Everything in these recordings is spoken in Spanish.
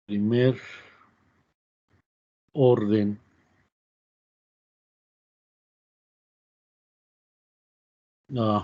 primer orden ah,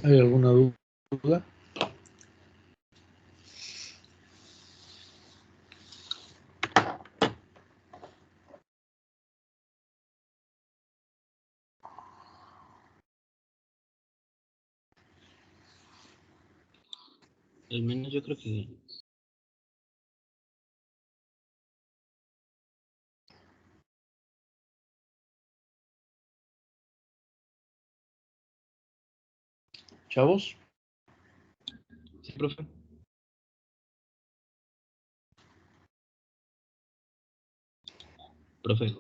¿Hay alguna duda? Al menos yo creo que Chavos. sí, profe. Profe.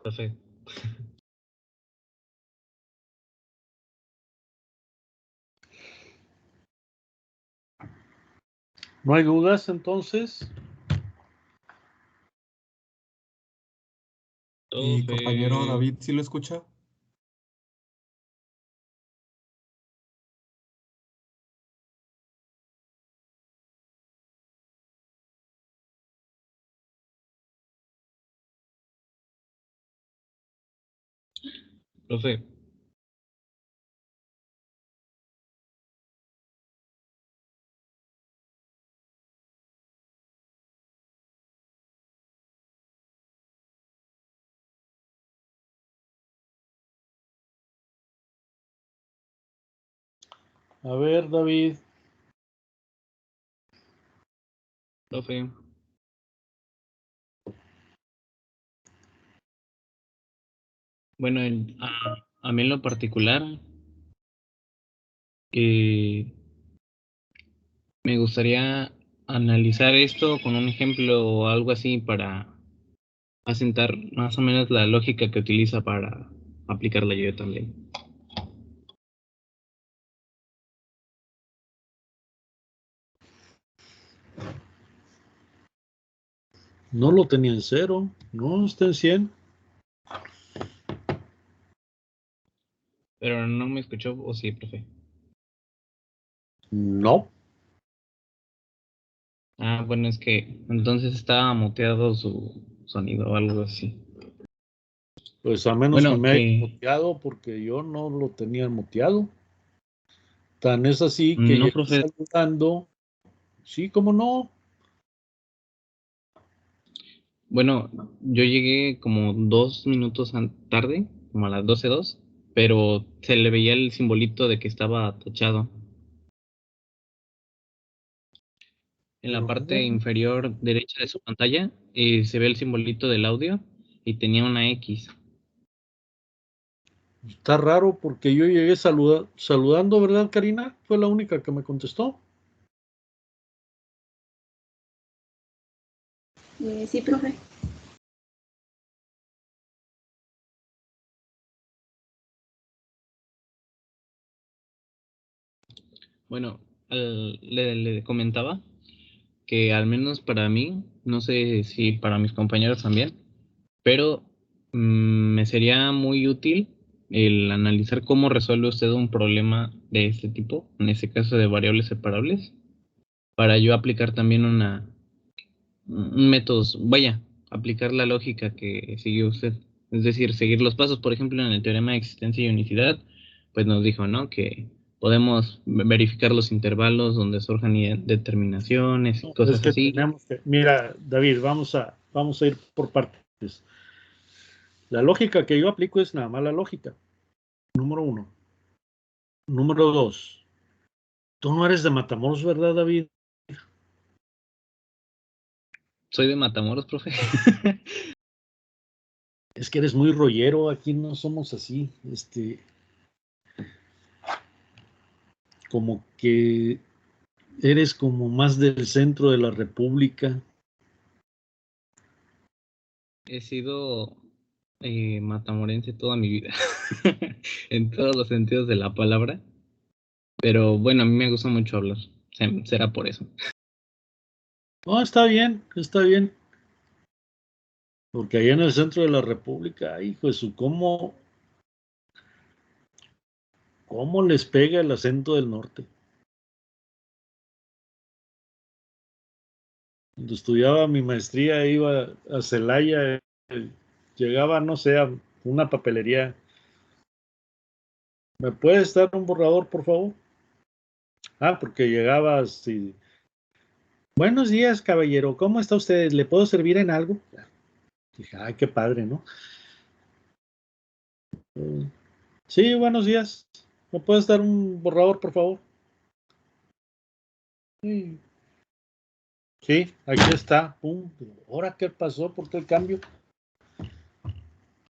Profe. ¿No hay dudas entonces? Y compañero David, ¿sí lo escucha? Profe. A ver, David. Profe. Bueno, a mí en lo particular, me gustaría analizar esto con un ejemplo o algo así para asentar más o menos la lógica que utiliza para aplicarla yo también. No lo tenía en 0. No, está en 100. Pero no me escuchó, ¿o sí, profe? No. Ah, bueno, es que entonces estaba muteado su sonido o algo así. Pues a menos que Bueno, me haya muteado, porque yo no lo tenía muteado. Tan es así que no, llegué profe. saludando. Sí, cómo no. Bueno, yo llegué como 2 minutos tarde, como a las 12:02, pero se le veía el simbolito de que estaba tachado. En la Pero parte no. inferior derecha de su pantalla se ve el simbolito del audio y tenía una X. Está raro porque yo llegué saludando, ¿verdad, Karina? Fue la única que me contestó. Sí, profe. Bueno, le comentaba que al menos para mí, no sé si para mis compañeros también, pero me sería muy útil el analizar cómo resuelve usted un problema de este tipo, en este caso de variables separables, para yo aplicar también un método, vaya, aplicar la lógica que siguió usted. Es decir, seguir los pasos, por ejemplo, en el teorema de existencia y unicidad, pues nos dijo, ¿no? Que podemos verificar los intervalos donde surjan determinaciones y No, es cosas que así. tenemos que, mira, David, vamos a ir por partes. La lógica que yo aplico es nada más la lógica. Número uno. Número dos. Tú no eres de Matamoros, ¿verdad, David? Soy de Matamoros, profe. Es que eres muy rollero, aquí no somos así. Como que eres como más del centro de la República. He sido matamorense toda mi vida, en todos los sentidos de la palabra. Pero bueno, a mí me gusta mucho hablar. Será por eso. No, está bien, está bien. Porque allá en el centro de la República, hijo de su, ¿cómo les pega el acento del norte? Cuando estudiaba mi maestría, iba a Celaya, llegaba, no sé, a una papelería. ¿Me puedes dar un borrador, por favor? Ah, porque llegaba así. Buenos días, caballero. ¿Cómo está usted? ¿Le puedo servir en algo? Dije, ay, qué padre, ¿no? Sí, buenos días. ¿Me puedes dar un borrador, por favor? Sí, sí, aquí está. Pum. ¿Ahora qué pasó? ¿Por qué el cambio?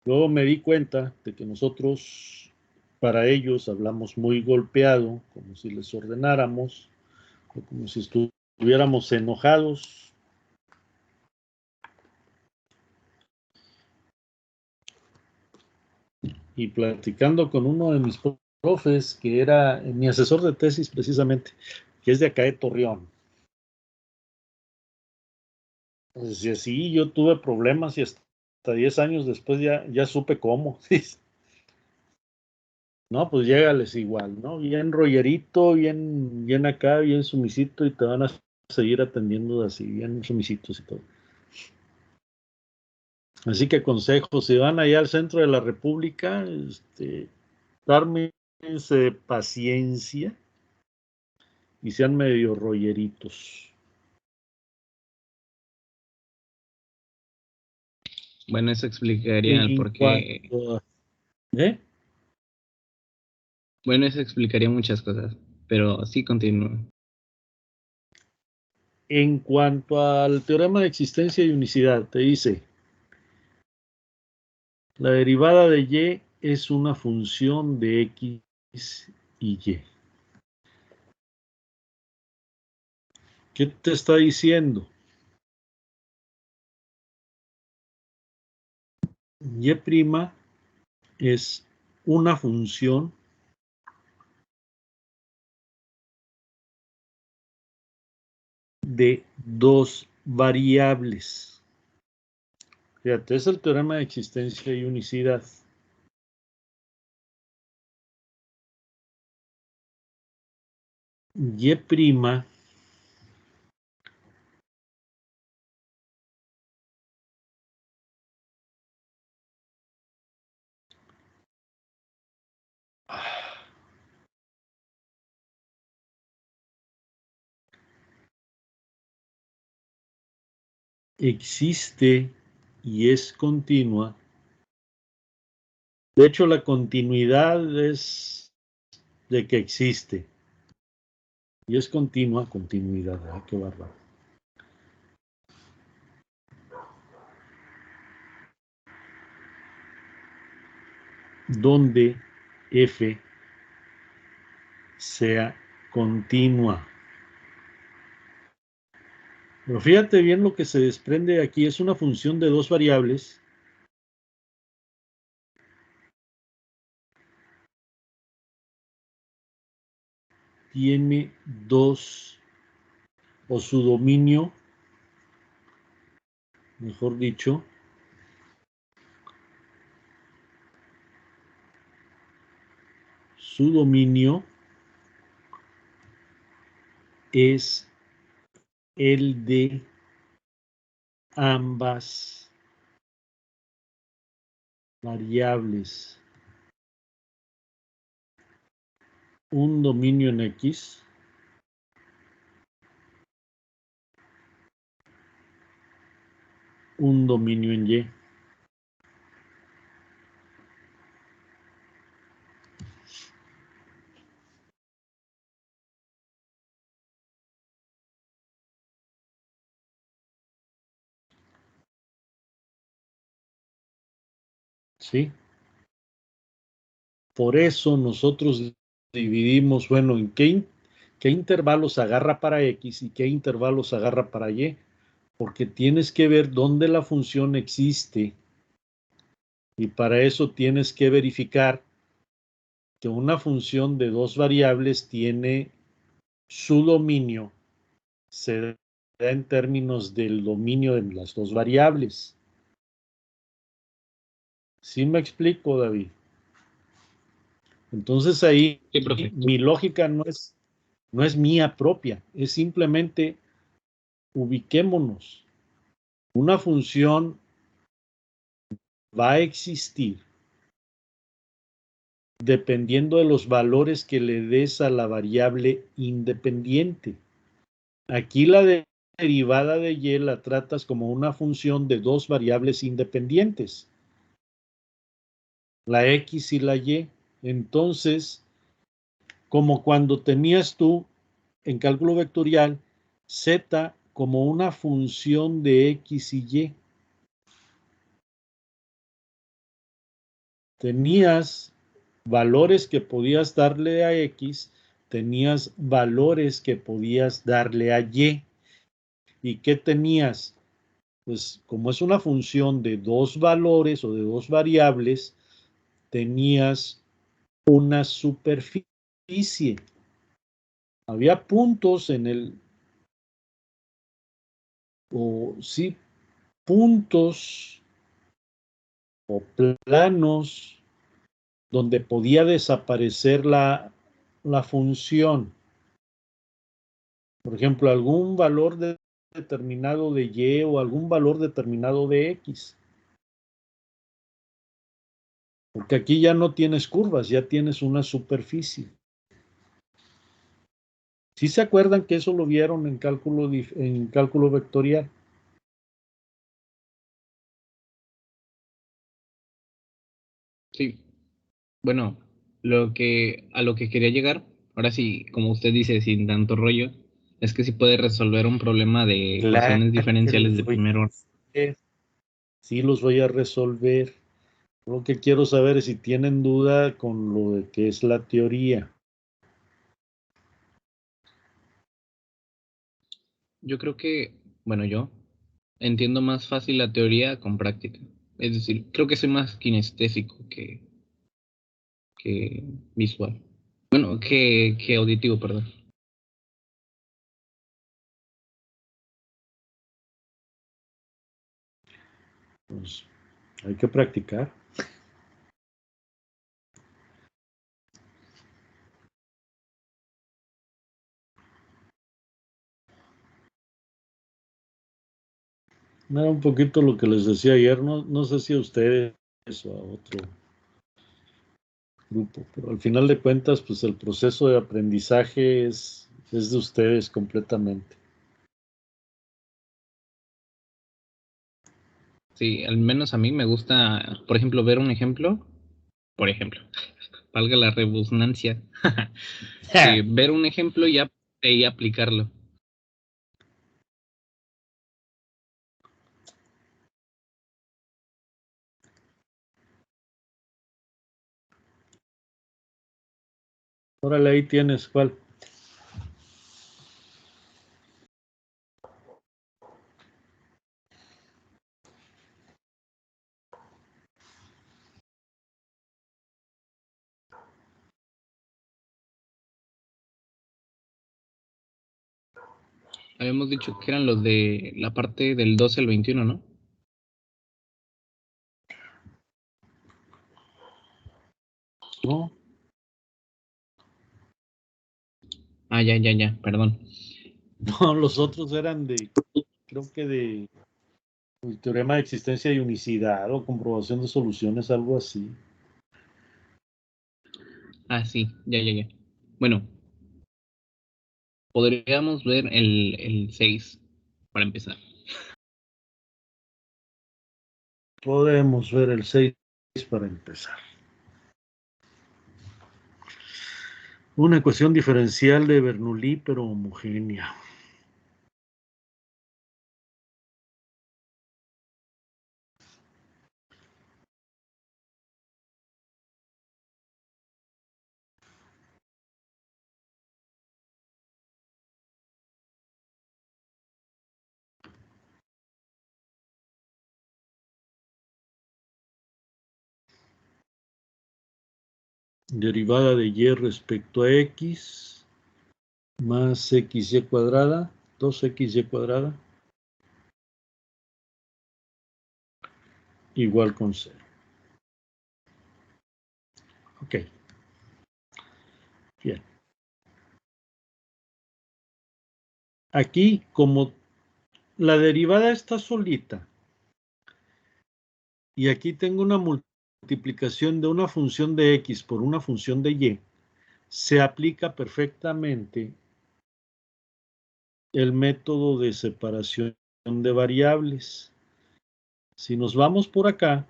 Luego me di cuenta de que nosotros, para ellos, hablamos muy golpeado, como si les ordenáramos, o como si estuviéramos enojados. Y platicando con uno de mis profes, que era mi asesor de tesis precisamente, que es de acá de Torreón. Pues decía, sí, yo tuve problemas y hasta 10 años después ya supe cómo. No, pues llégales igual, ¿no? Bien rollerito, bien acá, bien sumisito y te van a seguir atendiendo así, bien sumisitos y todo. Así que consejo, si van allá al centro de la República, dármense paciencia y sean medio rolleritos. Bueno, eso explicaría el En por qué. cuanto a, ¿eh? Bueno, eso explicaría muchas cosas. Pero sí continúo. En cuanto al teorema de existencia y unicidad, te dice, la derivada de y es una función de x y y. ¿Qué te está diciendo? Y' es una función de dos variables. Fíjate, es el teorema de existencia y unicidad. Y' existe y es continua. De hecho, la continuidad es de que existe. Y es continua, continuidad. ¡Ay, qué bárbaro! Donde f sea continua. Pero fíjate bien lo que se desprende aquí. Es una función de dos variables. Tiene dos, o su dominio, mejor dicho, su dominio es el de ambas variables. Un dominio en X un dominio en Y. ¿Sí? Por eso nosotros dividimos, bueno, en qué intervalos agarra para X y qué intervalos agarra para Y, porque tienes que ver dónde la función existe y para eso tienes que verificar que una función de dos variables tiene su dominio, se da en términos del dominio de las dos variables. ¿Sí me explico, David? Entonces ahí Sí, profe. mi lógica no es mía propia, es simplemente ubiquémonos. Una función va a existir dependiendo de los valores que le des a la variable independiente. Aquí la derivada de y la tratas como una función de dos variables independientes, la x y la y. Entonces, como cuando tenías tú en cálculo vectorial z como una función de x y y. Tenías valores que podías darle a x, tenías valores que podías darle a y. ¿Y qué tenías? Pues como es una función de dos valores o de dos variables, tenías una superficie. Había puntos en el, o sí, puntos o planos donde podía desaparecer la función. Por ejemplo, algún valor determinado de y o algún valor determinado de x. Porque aquí ya no tienes curvas, ya tienes una superficie. ¿Sí se acuerdan que eso lo vieron en cálculo vectorial? Sí. Bueno, a lo que quería llegar, ahora sí, como usted dice, sin tanto rollo, es que sí puede resolver un problema de Claro ecuaciones que diferenciales los de voy a primer orden. resolver. Sí los voy a resolver. Lo que quiero saber es si tienen duda con lo de que es la teoría. Yo creo que, bueno, yo entiendo más fácil la teoría con práctica. Es decir, creo que soy más kinestésico que visual. Bueno, que auditivo, perdón. Pues hay que practicar. Era un poquito lo que les decía ayer, no sé si a ustedes o a otro grupo, pero al final de cuentas, pues el proceso de aprendizaje es de ustedes completamente. Sí, al menos a mí me gusta, por ejemplo, ver un ejemplo, por ejemplo, valga la redundancia, ver un ejemplo y aplicarlo. Órale, ahí tienes, ¿cuál? Habíamos dicho que eran los de la parte del 12 al 21, ¿no? No, Ah, ya, perdón. No, los otros eran creo que de el teorema de existencia y unicidad o comprobación de soluciones, algo así. Ah, sí, ya. Bueno, podríamos ver el 6 para empezar. Podemos ver el 6 para empezar. Una ecuación diferencial de Bernoulli, pero homogénea. Derivada de y respecto a x más xy cuadrada, 2xy cuadrada, igual con 0. Ok. Bien. Aquí, como la derivada está solita, y aquí tengo una multiplicación de una función de x por una función de y, se aplica perfectamente el método de separación de variables. Si nos vamos por acá,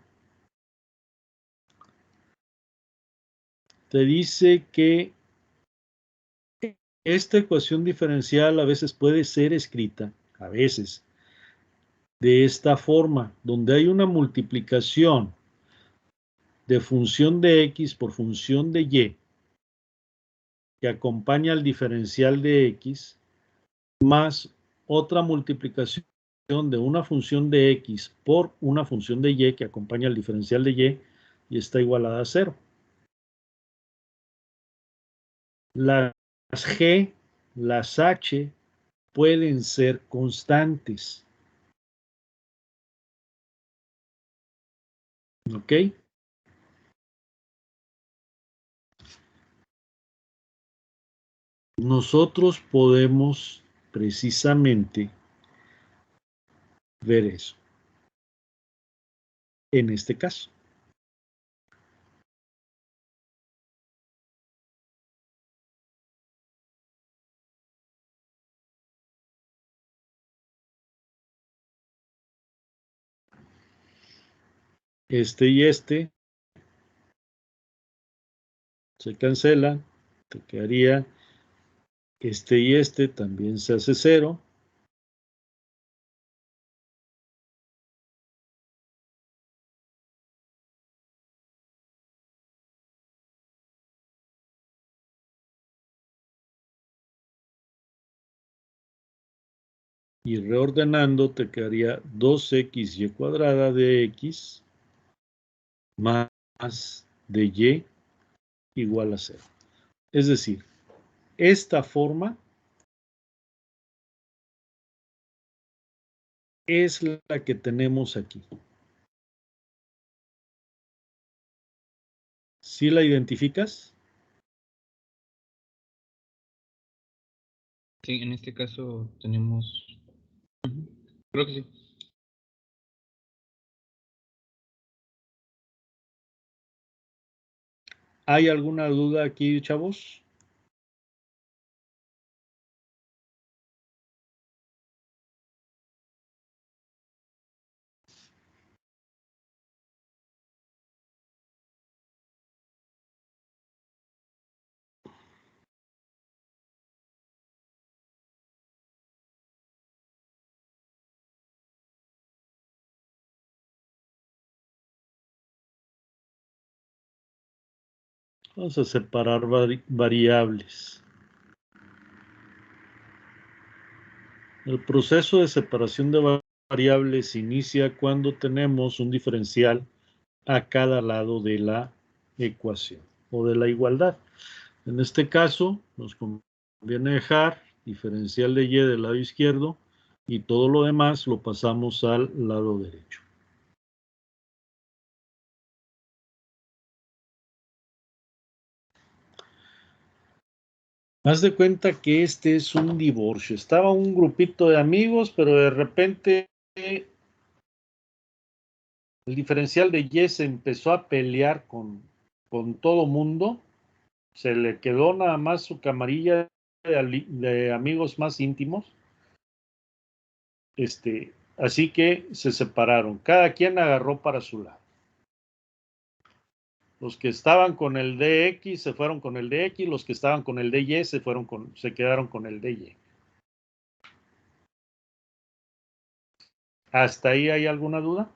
te dice que esta ecuación diferencial a veces puede ser escrita, a veces, de esta forma, donde hay una multiplicación de función de x por función de y que acompaña al diferencial de x, más otra multiplicación de una función de x por una función de y que acompaña al diferencial de y está igualada a 0. Las g, las h pueden ser constantes. ¿Ok? Nosotros podemos precisamente ver eso en este caso. Este y este se cancelan, te quedaría este y este también se hace 0. Y reordenando te quedaría 2xy cuadrada de x más de y igual a 0. Es decir, esta forma es la que tenemos aquí. ¿Sí la identificas? Sí, en este caso tenemos... Creo que sí. ¿Hay alguna duda aquí, chavos? Vamos a separar variables. El proceso de separación de variables inicia cuando tenemos un diferencial a cada lado de la ecuación o de la igualdad. En este caso, nos conviene dejar diferencial de y del lado izquierdo y todo lo demás lo pasamos al lado derecho. Haz de cuenta que este es un divorcio. Estaba un grupito de amigos, pero de repente el diferencial de Y se empezó a pelear con todo mundo. Se le quedó nada más su camarilla de amigos más íntimos. Así que se separaron. Cada quien agarró para su lado. Los que estaban con el DX se fueron con el DX, los que estaban con el DY se quedaron con el DY. ¿Hasta ahí hay alguna duda?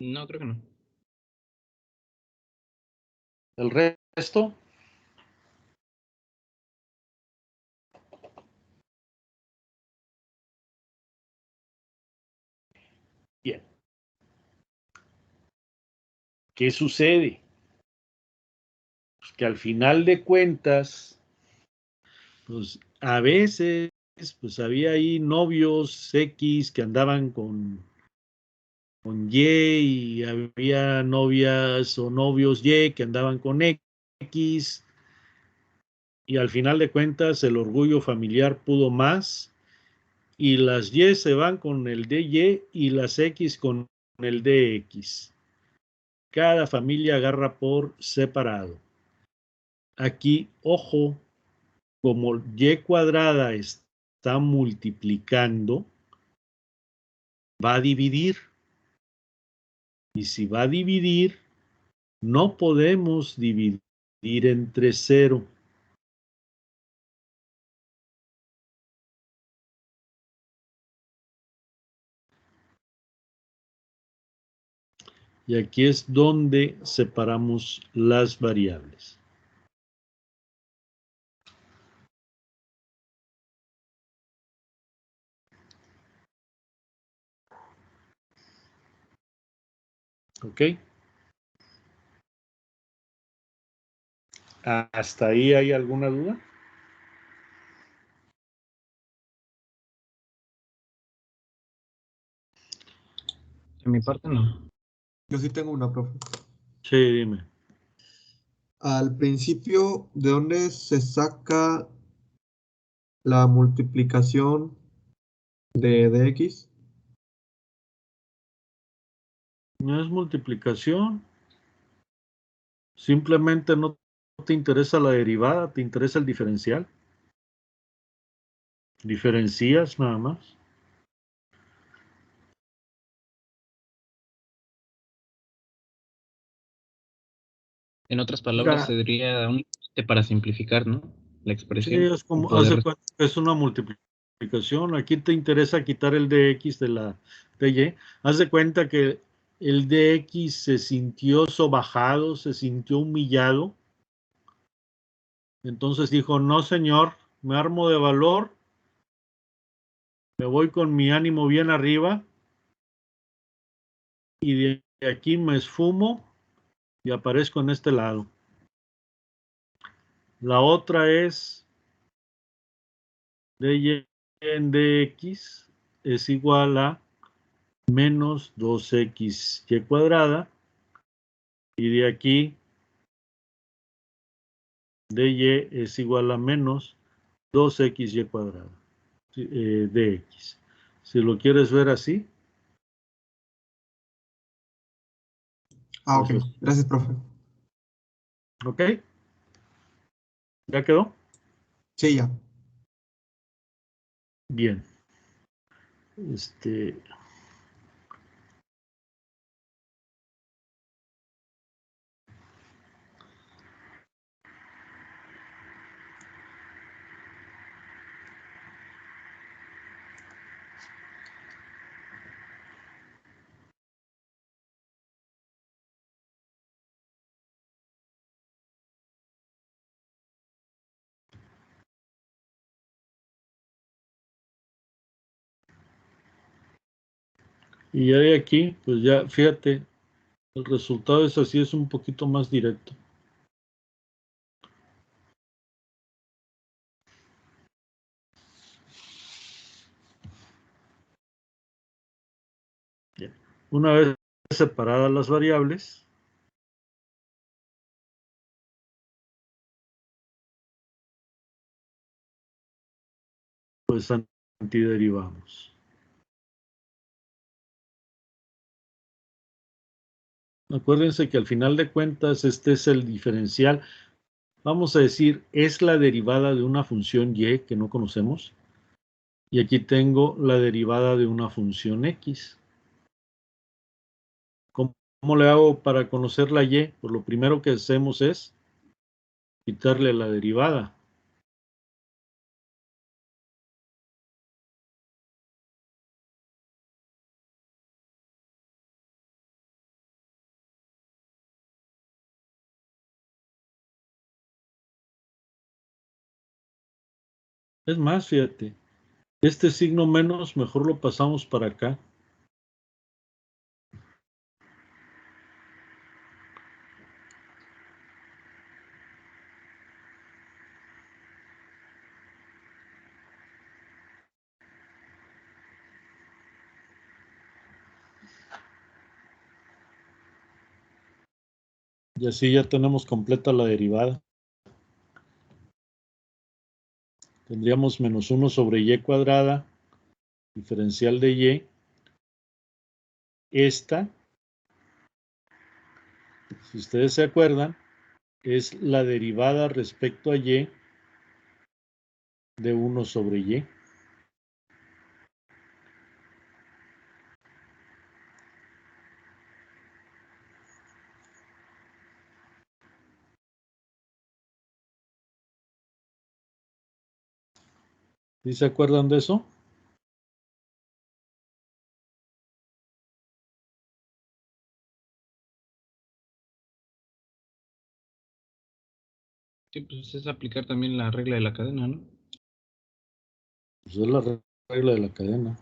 No, creo que no. ¿El resto? Bien. ¿Qué sucede? Pues que al final de cuentas, pues a veces, pues había ahí novios X que andaban con Y y había novias o novios Y que andaban con X y al final de cuentas el orgullo familiar pudo más y las Y se van con el DY y las X con el DX. Cada familia agarra por separado. Aquí, ojo, como Y cuadrada está multiplicando, va a dividir. Y si va a dividir, no podemos dividir entre 0. Y aquí es donde separamos las variables. ¿Ok? ¿Hasta ahí hay alguna duda? De mi parte, no. Yo sí tengo una, profe. Sí, dime. Al principio, ¿de dónde se saca la multiplicación de dx? No es multiplicación. Simplemente no te interesa la derivada, te interesa el diferencial. Diferencias nada más. En otras palabras, Mira, se diría únicamente para simplificar, ¿no? La sí, expresión. es O como, haz de poder. cuenta que es una multiplicación. Aquí te interesa quitar el dx de la dy. Haz de cuenta que el dx se sintió sobajado, se sintió humillado. Entonces dijo, no señor, me armo de valor, me voy con mi ánimo bien arriba y de aquí me esfumo y aparezco en este lado. La otra es dy en dx es igual a menos 2xy cuadrada y de aquí dy es igual a menos 2xy cuadrada dx. Si lo quieres ver así, Ah, ok. pues Gracias, profe. ok, ¿ya quedó? Sí, ya. Bien. Y ya de aquí, pues ya, fíjate, el resultado es así, es un poquito más directo. Una vez separadas las variables, pues antiderivamos. Acuérdense que al final de cuentas este es el diferencial. Vamos a decir, es la derivada de una función y que no conocemos. Y aquí tengo la derivada de una función x. ¿Cómo le hago para conocer la y? Pues lo primero que hacemos es quitarle la derivada. Es más, fíjate, este signo menos mejor lo pasamos para acá. Y así ya tenemos completa la derivada. Tendríamos menos 1 sobre y cuadrada, diferencial de y. Esta, si ustedes se acuerdan, es la derivada respecto a y de 1 sobre y. ¿Sí se acuerdan de eso? Sí, pues es aplicar también la regla de la cadena, ¿no? Pues es la regla de la cadena.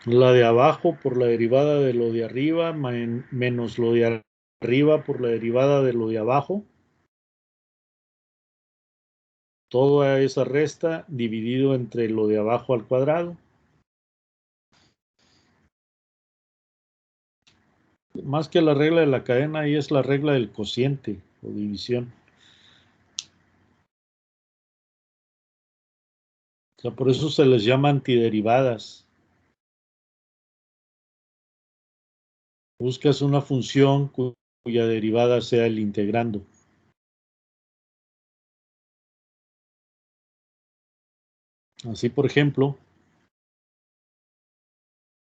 La de abajo por la derivada de lo de arriba menos lo de arriba por la derivada de lo de abajo. Toda esa resta dividido entre lo de abajo al cuadrado. Más que la regla de la cadena, ahí es la regla del cociente o división. O sea, por eso se les llama antiderivadas. Buscas una función cuya derivada sea el integrando. Así, por ejemplo,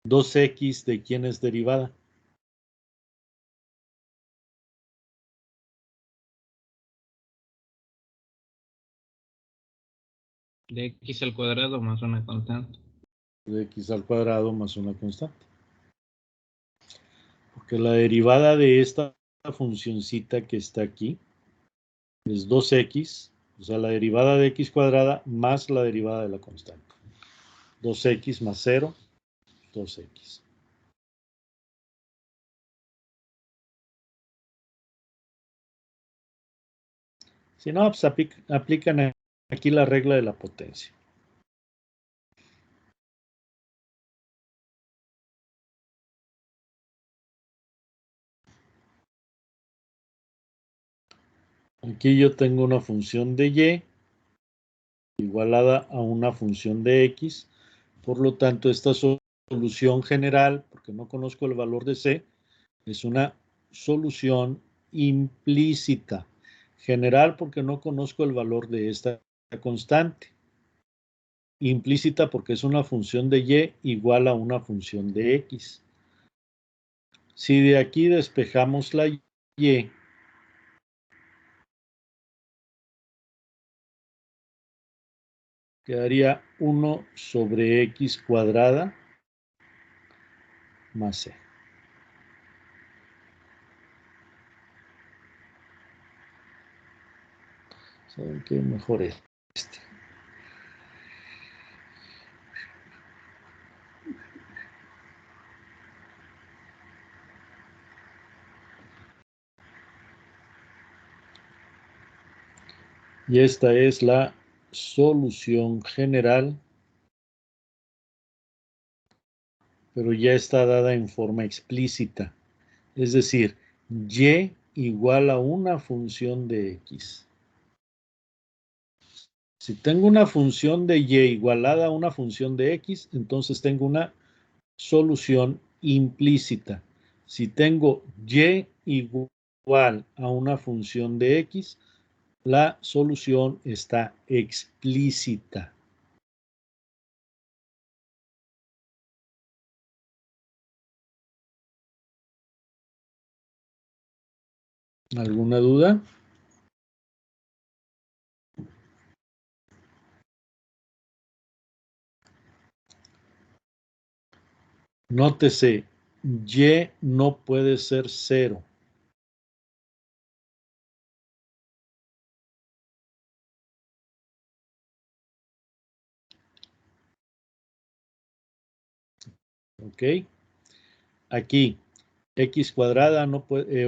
2x de quién es derivada. De x al cuadrado más una constante. De x al cuadrado más una constante. Porque la derivada de esta funcioncita que está aquí es 2x, o sea, la derivada de x cuadrada más la derivada de la constante. 2x más 0, 2x. Si no, pues aplican aquí la regla de la potencia. Aquí yo tengo una función de y igualada a una función de x. Por lo tanto, esta solución general, porque no conozco el valor de c, es una solución implícita. General porque no conozco el valor de esta constante. Implícita porque es una función de y igual a una función de x. Si de aquí despejamos la y, quedaría 1 sobre x cuadrada más c. ¿Saben qué? Mejor este. Y esta es la solución general pero ya está dada en forma explícita. Es decir, y igual a una función de x. Si tengo una función de y igualada a una función de x, entonces tengo una solución implícita. Si tengo y igual a una función de x, la solución está explícita. ¿Alguna duda? Nótese, y no puede ser 0. ¿Ok? Aquí, x cuadrada no puede,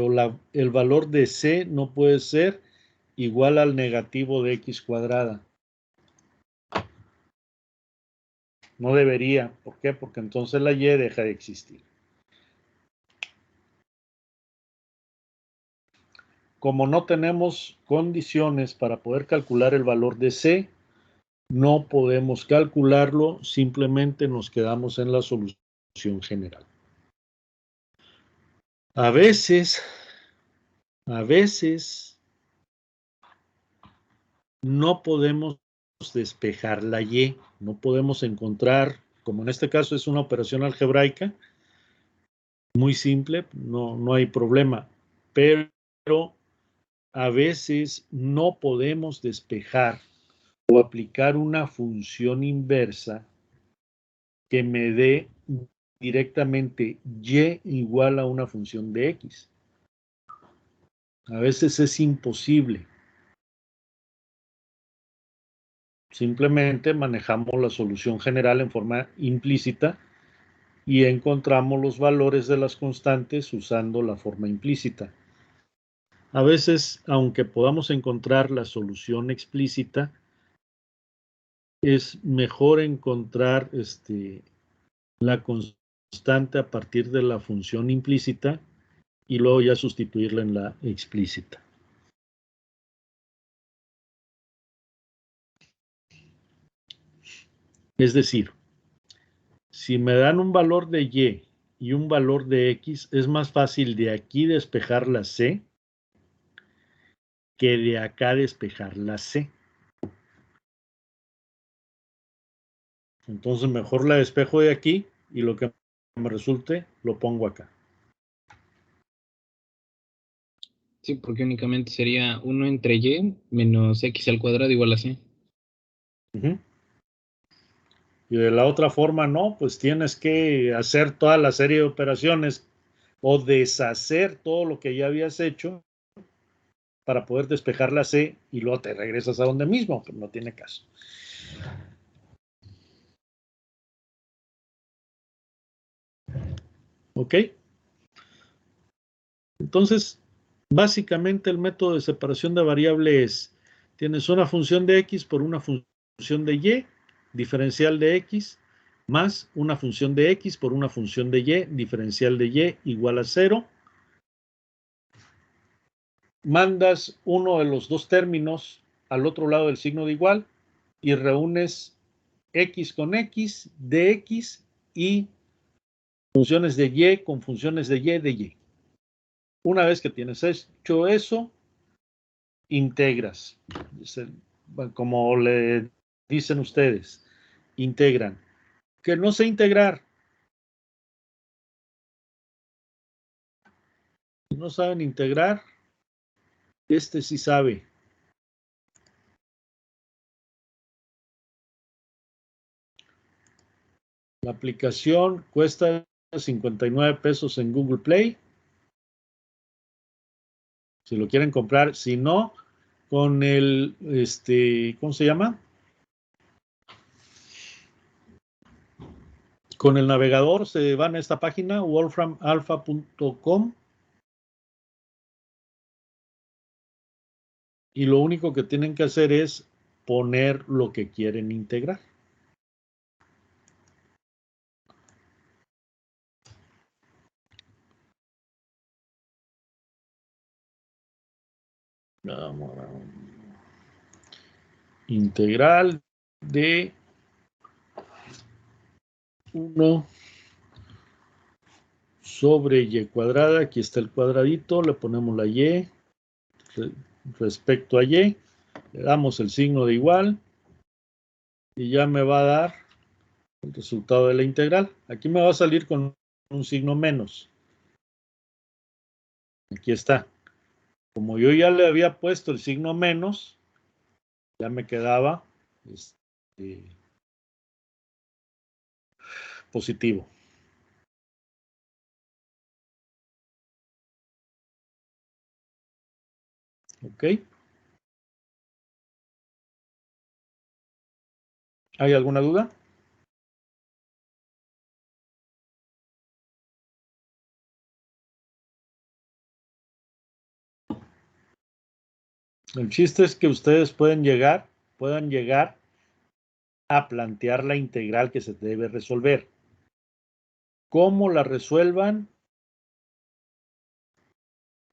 el valor de c no puede ser igual al negativo de x cuadrada. No debería. ¿Por qué? Porque entonces la y deja de existir. Como no tenemos condiciones para poder calcular el valor de c, no podemos calcularlo, simplemente nos quedamos en la solución general. A veces no podemos despejar la y, no podemos encontrar, como en este caso es una operación algebraica, muy simple, no hay problema, pero a veces no podemos despejar o aplicar una función inversa que me dé directamente y igual a una función de x. A veces es imposible. Simplemente manejamos la solución general en forma implícita y encontramos los valores de las constantes usando la forma implícita. A veces, aunque podamos encontrar la solución explícita, es mejor encontrar la constante a partir de la función implícita y luego ya sustituirla en la explícita. Es decir, si me dan un valor de y un valor de x, es más fácil de aquí despejar la c que de acá despejar la c. Entonces mejor la despejo de aquí y lo que me resulte lo pongo acá. Sí, porque únicamente sería 1 entre y menos x al cuadrado igual a c. Y de la otra forma no, pues tienes que hacer toda la serie de operaciones o deshacer todo lo que ya habías hecho para poder despejar la C y luego te regresas a donde mismo, pero no tiene caso. ¿Ok? Entonces, básicamente el método de separación de variable es, tienes una función de x por una función de y, diferencial de x, más una función de x por una función de y, diferencial de y igual a 0. Mandas uno de los dos términos al otro lado del signo de igual y reúnes x con x, de x y funciones de y con funciones de y de y. Una vez que tienes hecho eso, integras. Como le dicen ustedes, integran. Que no sé integrar. Si no saben integrar, sí sabe. La aplicación cuesta 59 pesos en Google Play. Si lo quieren comprar, si no, con el, ¿cómo se llama? Con el navegador se van a esta página, wolframalpha.com, y lo único que tienen que hacer es poner lo que quieren integrar. Integral de 1 sobre y cuadrada. Aquí está el cuadradito, le ponemos la y respecto a y, le damos el signo de igual y ya me va a dar el resultado de la integral. Aquí me va a salir con un signo menos. Aquí está. Como yo ya le había puesto el signo menos, ya me quedaba positivo. ¿Ok? ¿Hay alguna duda? El chiste es que ustedes puedan llegar a plantear la integral que se debe resolver. ¿Cómo la resuelvan?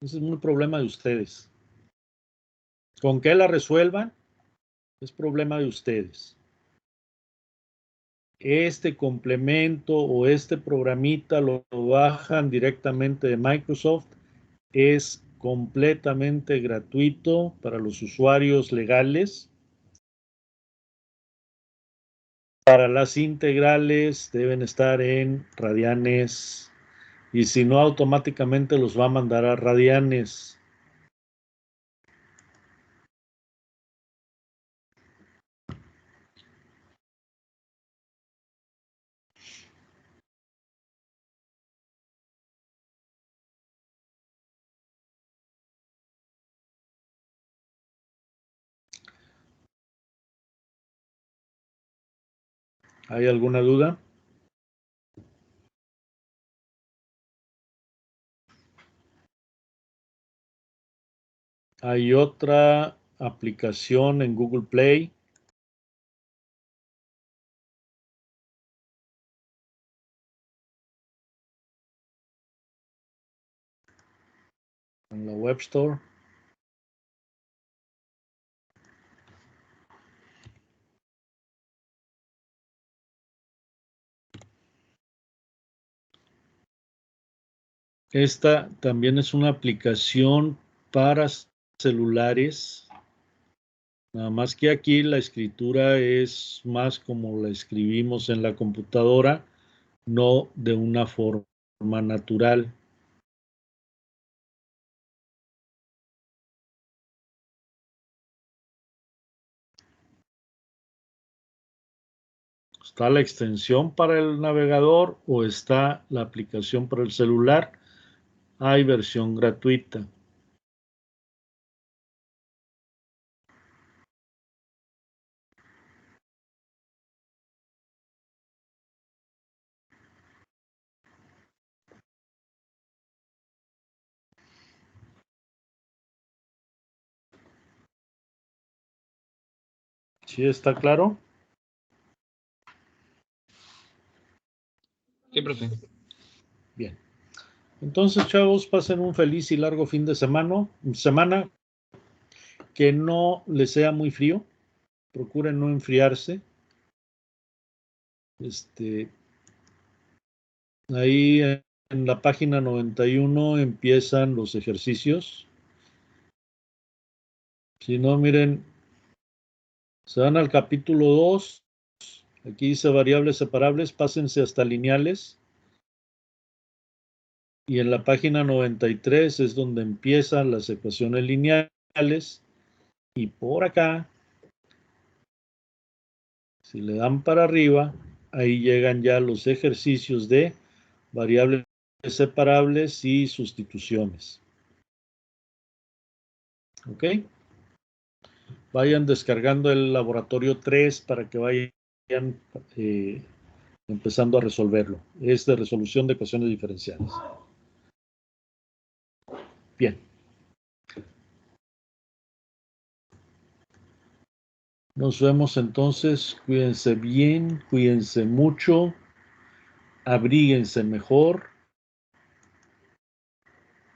Ese es un problema de ustedes. ¿Con qué la resuelvan? Es problema de ustedes. Este complemento o este programita lo bajan directamente de Microsoft. Es completamente gratuito para los usuarios legales. Para las integrales deben estar en radianes y si no automáticamente los va a mandar a radianes. ¿Hay alguna duda? Hay otra aplicación en Google Play. En la Web Store. Esta también es una aplicación para celulares. Nada más que aquí la escritura es más como la escribimos en la computadora, no de una forma natural. ¿Está la extensión para el navegador o está la aplicación para el celular? Hay versión gratuita. ¿Sí está claro? Sí, profe. Bien. Entonces, chavos, pasen un feliz y largo fin de semana, que no les sea muy frío, procuren no enfriarse. Ahí en la página 91 empiezan los ejercicios. Si no, miren, se van al capítulo 2, aquí dice variables separables, pásense hasta lineales. Y en la página 93 es donde empiezan las ecuaciones lineales. Y por acá, si le dan para arriba, ahí llegan ya los ejercicios de variables separables y sustituciones. ¿Ok? Vayan descargando el laboratorio 3 para que vayan empezando a resolverlo. Es de resolución de ecuaciones diferenciales. Bien. Nos vemos entonces. Cuídense bien, cuídense mucho, abríguense mejor.